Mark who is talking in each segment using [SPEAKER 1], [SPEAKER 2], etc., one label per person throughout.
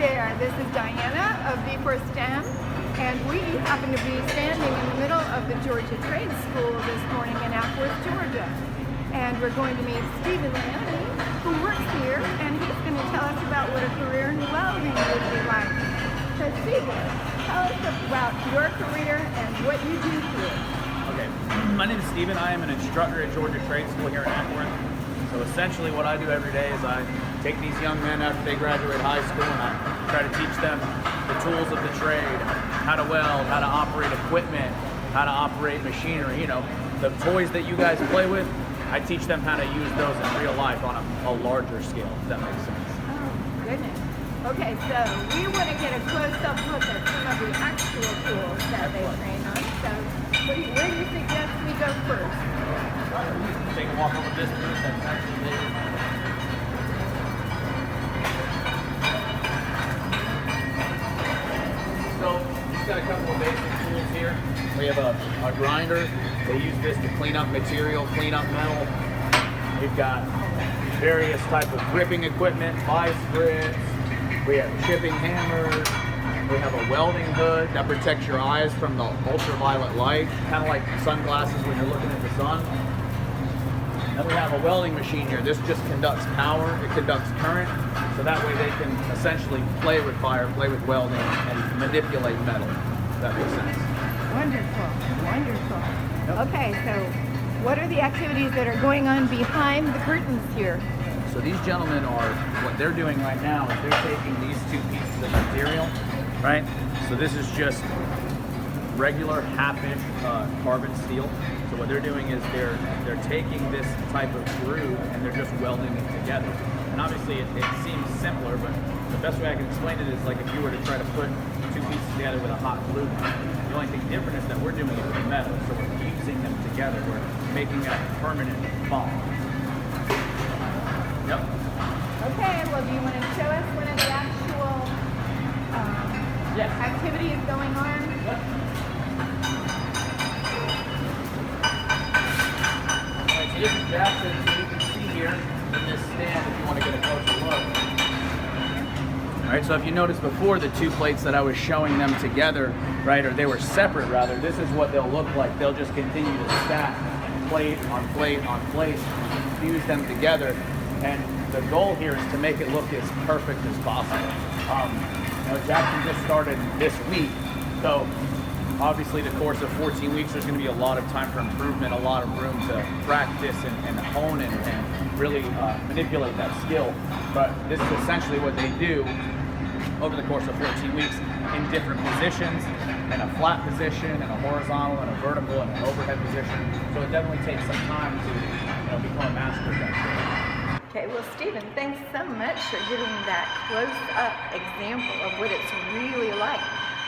[SPEAKER 1] there, this is Diana of Be4STEM, and we happen to be standing in the middle of the Georgia Trade School this morning in Ackworth, Georgia. And we're going to meet Stephen Lanny, who works here, and he's going to tell us about what a career in welding would be like. So Stephen, tell us about your career and what you do here.
[SPEAKER 2] Okay, my name is Stephen. I am an instructor at Georgia Trade School here in Ackworth. So essentially what I do every day is I take these young men after they graduate high school and I try to teach them the tools of the trade, how to weld, how to operate equipment, how to operate machinery. You know, the toys that you guys play with, I teach them how to use those in real life on a larger scale, if that makes sense.
[SPEAKER 1] Oh, goodness. Okay, so we want to get a close-up look at some of the actual tools that they train on. So where do you suggest we go first?
[SPEAKER 2] Take a walk over this booth. That's actually there. So we've got a couple of basic tools here. We have a grinder. They use this to clean up material, clean up metal. We've got various type of gripping equipment, vice grips. We have chipping hammers. We have a welding hood that protects your eyes from the ultraviolet light, kind of like sunglasses when you're looking at the sun. Then we have a welding machine here. This just conducts power, it conducts current, so that way they can essentially play with fire, play with welding, and manipulate metal. If that makes sense.
[SPEAKER 1] Wonderful, wonderful. Yep. Okay, so what are the activities that are going on behind the curtains here?
[SPEAKER 2] So these gentlemen what they're doing right now is they're taking these two pieces of material, right? So this is just regular half-inch carbon steel. So what they're doing is they're taking this type of groove and they're just welding it together. And obviously it seems simpler, but the best way I can explain it is like if you were to try to put two pieces together with a hot glue gun. The only thing different is that we're doing it with metal, so we're fusing them together. We're making a permanent bond. Yep.
[SPEAKER 1] Okay, well, do you want to show us one of the actual activities going on?
[SPEAKER 2] Yep. Alright, so this is Jackson, so you can see here in this stand if you want to get a closer look. Alright, so if you noticed before, the two plates that I was showing them together, right, or they were separate rather, this is what they'll look like. They'll just continue to stack plate on plate on plate, fuse them together. And the goal here is to make it look as perfect as possible. Jackson just started this week, so obviously the course of 14 weeks, there's going to be a lot of time for improvement, a lot of room to practice and hone and really manipulate that skill. But this is essentially what they do over the course of 14 weeks in different positions, in a flat position, in a horizontal, in a vertical, and an overhead position. So it definitely takes some time to become a master of that.
[SPEAKER 1] Okay, well, Stephen, thanks so much for giving that close-up example of what it's really like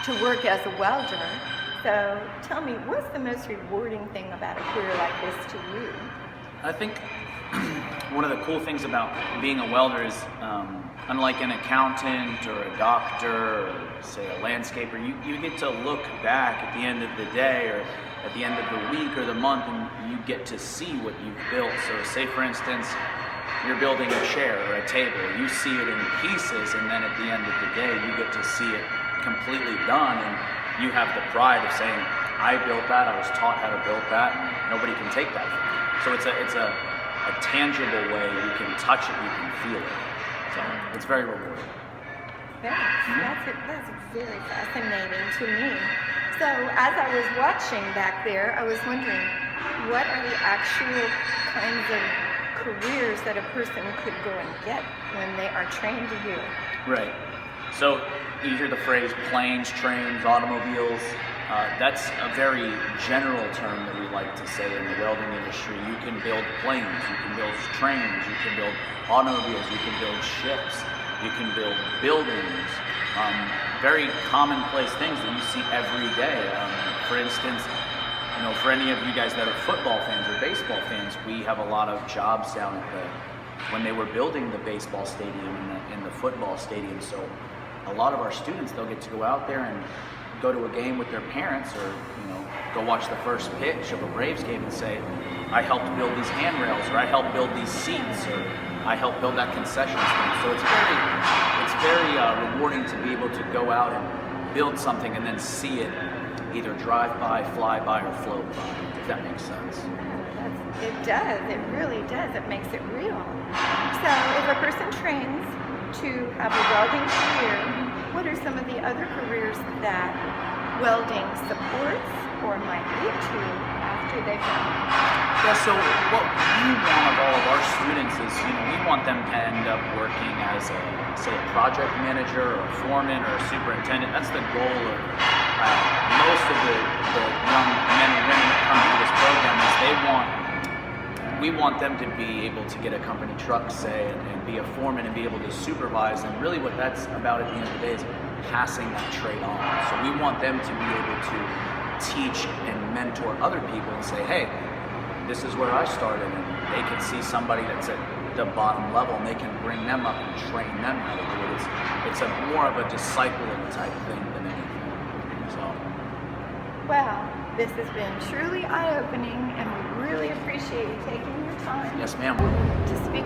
[SPEAKER 1] to work as a welder. So tell me, what's the most rewarding thing about a career like this to you?
[SPEAKER 2] I think one of the cool things about being a welder is, unlike an accountant or a doctor or, say, a landscaper, you get to look back at the end of the day or at the end of the week or the month and you get to see what you've built. So say, for instance, you're building a chair or a table, you see it in pieces, and then at the end of the day, you get to see it completely done, and you have the pride of saying, I built that, I was taught how to build that, nobody can take that from you. So it's a tangible way, you can touch it, you can feel it. So it's very rewarding.
[SPEAKER 1] That's very fascinating to me. So as I was watching back there, I was wondering, what are the actual kinds of careers that a person could go and get when they are trained here?
[SPEAKER 2] Right. So you hear the phrase planes, trains, automobiles. That's a very general term that we like to say in the welding industry. You can build planes, you can build trains, you can build automobiles, you can build ships, you can build buildings. Very commonplace things that you see every day. For instance, for any of you guys that are football fans or baseball fans, we have a lot of jobs down at when they were building the baseball stadium and the football stadium. So a lot of our students, they'll get to go out there and go to a game with their parents or, go watch the first pitch of a Braves game and say, I helped build these handrails or I helped build these seats or I helped build that concession stand. So it's very rewarding to be able to go out and build something and then see it either drive by, fly by, or float by, if that makes sense.
[SPEAKER 1] It does. It really does. It makes it real. So if a person trains to have a welding career, what are some of the other careers that welding supports or might lead to after they've done it?
[SPEAKER 2] Yeah, so what we want of all of our students is, we want them to end up working as a, say, a project manager or a foreman or a superintendent. That's the goal of most of the young men and women that come through this program is we want them to be able to get a company truck, say, and be a foreman and be able to supervise. And really what that's about at the end of the day is passing that trade on. So we want them to be able to teach and mentor other people and say, hey, this is where I started, and they can see somebody that's at the bottom level and they can bring them up and train them how to do it. It's a more of a discipling type thing than anything. So.
[SPEAKER 1] Well, this has been truly eye-opening, and we really appreciate you taking your time
[SPEAKER 2] Yes, ma'am.
[SPEAKER 1] to speak